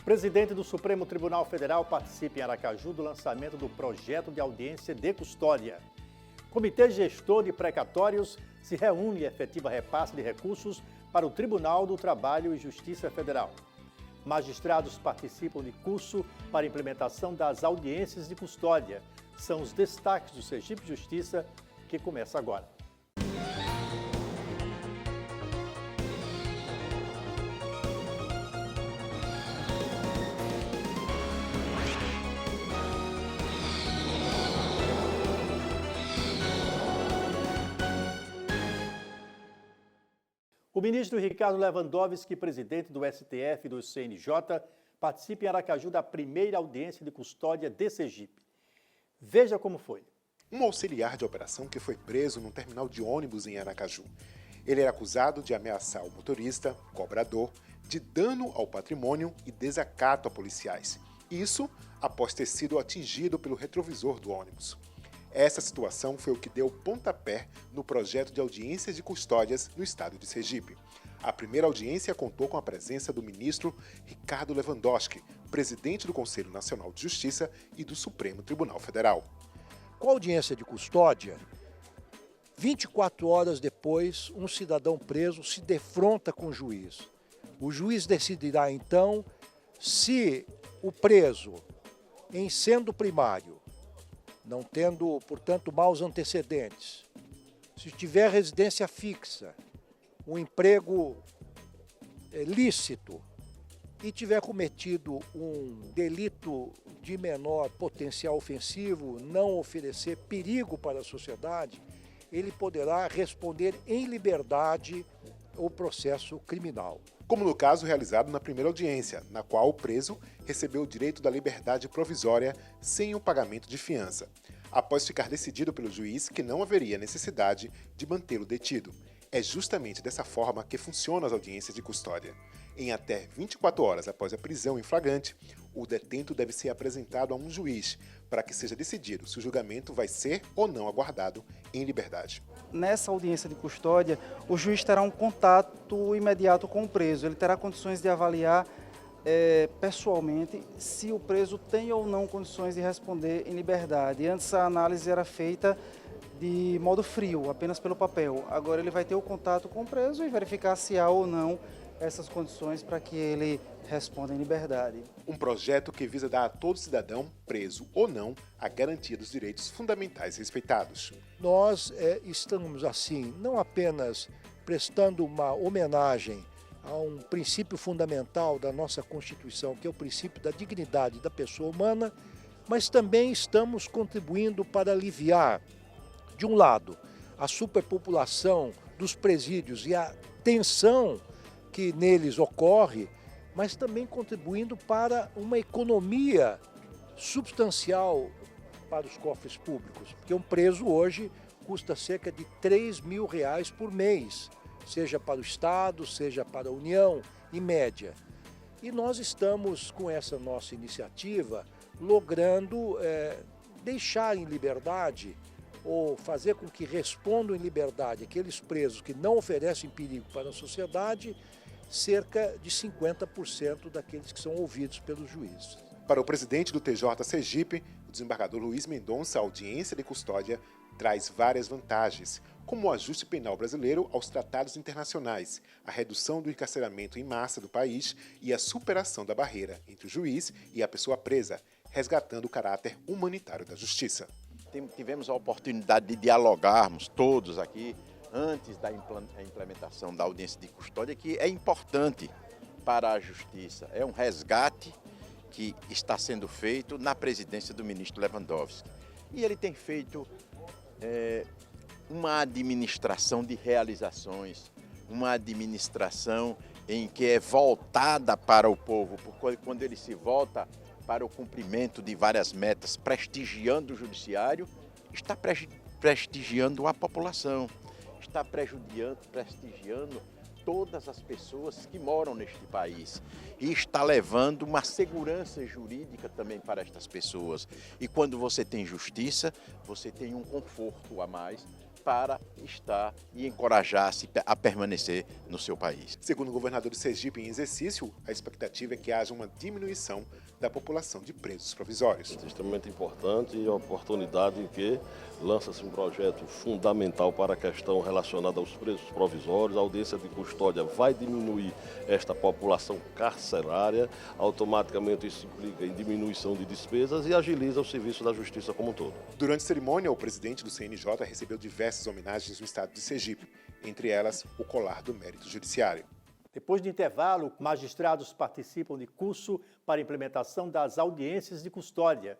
Presidente do Supremo Tribunal Federal participa em Aracaju do lançamento do projeto de audiência de custódia. Comitê Gestor de Precatórios se reúne e efetiva repasse de recursos para o Tribunal do Trabalho e Justiça Federal. Magistrados participam de curso para implementação das audiências de custódia. São os destaques do Sergipe Justiça, que começa agora. O ministro Ricardo Lewandowski, presidente do STF e do CNJ, participa em Aracaju da primeira audiência de custódia de Sergipe. Veja como foi. Um auxiliar de operação que foi preso num terminal de ônibus em Aracaju. Ele era acusado de ameaçar o motorista, cobrador, de dano ao patrimônio e desacato a policiais. Isso após ter sido atingido pelo retrovisor do ônibus. Essa situação foi o que deu pontapé no projeto de audiências de custódias no estado de Sergipe. A primeira audiência contou com a presença do ministro Ricardo Lewandowski, presidente do Conselho Nacional de Justiça e do Supremo Tribunal Federal. Com a audiência de custódia, 24 horas depois, um cidadão preso se defronta com o juiz. O juiz decidirá, então, se o preso, em sendo primário, não tendo, portanto, maus antecedentes, se tiver residência fixa, um emprego lícito e tiver cometido um delito de menor potencial ofensivo, não oferecer perigo para a sociedade, ele poderá responder em liberdade o processo criminal. Como no caso realizado na primeira audiência, na qual o preso recebeu o direito da liberdade provisória sem o pagamento de fiança, após ficar decidido pelo juiz que não haveria necessidade de mantê-lo detido. É justamente dessa forma que funcionam as audiências de custódia. Em até 24 horas após a prisão em flagrante, o detento deve ser apresentado a um juiz para que seja decidido se o julgamento vai ser ou não aguardado em liberdade. Nessa audiência de custódia, o juiz terá um contato imediato com o preso. Ele terá condições de avaliar pessoalmente se o preso tem ou não condições de responder em liberdade. Antes a análise era feita de modo frio, apenas pelo papel. Agora ele vai ter o contato com o preso e verificar se há ou não essas condições para que ele responda em liberdade. Um projeto que visa dar a todo cidadão, preso ou não, a garantia dos direitos fundamentais respeitados. Nós estamos, assim, não apenas prestando uma homenagem a um princípio fundamental da nossa Constituição, que é o princípio da dignidade da pessoa humana, mas também estamos contribuindo para aliviar, de um lado, a superpopulação dos presídios e a tensão que neles ocorre, mas também contribuindo para uma economia substancial para os cofres públicos, porque um preso hoje custa cerca de R$3 mil por mês, seja para o Estado, seja para a União, em média. E nós estamos, com essa nossa iniciativa, logrando deixar em liberdade ou fazer com que respondam em liberdade aqueles presos que não oferecem perigo para a sociedade, cerca de 50% daqueles que são ouvidos pelos juízes. Para o presidente do TJ Sergipe, o desembargador Luiz Mendonça, a audiência de custódia traz várias vantagens, como o ajuste penal brasileiro aos tratados internacionais, a redução do encarceramento em massa do país e a superação da barreira entre o juiz e a pessoa presa, resgatando o caráter humanitário da justiça. Tivemos a oportunidade de dialogarmos todos aqui antes da implementação da audiência de custódia, que é importante para a justiça. É um resgate que está sendo feito na presidência do ministro Lewandowski. E ele tem feito uma administração de realizações, uma administração em que é voltada para o povo, porque quando ele se volta para o cumprimento de várias metas, prestigiando o judiciário, está prestigiando a população, está prestigiando todas as pessoas que moram neste país e está levando uma segurança jurídica também para estas pessoas. E quando você tem justiça, você tem um conforto a mais, para estar e encorajar-se a permanecer no seu país. Segundo o governador de Sergipe em exercício, a expectativa é que haja uma diminuição da população de presos provisórios. É extremamente importante e a oportunidade em que lança-se um projeto fundamental para a questão relacionada aos presos provisórios. A audiência de custódia vai diminuir esta população carcerária, automaticamente isso implica em diminuição de despesas e agiliza o serviço da justiça como um todo. Durante a cerimônia, o presidente do CNJ recebeu diversas homenagens no estado de Sergipe, entre elas o colar do Mérito Judiciário. Depois de intervalo, magistrados participam de curso para implementação das audiências de custódia.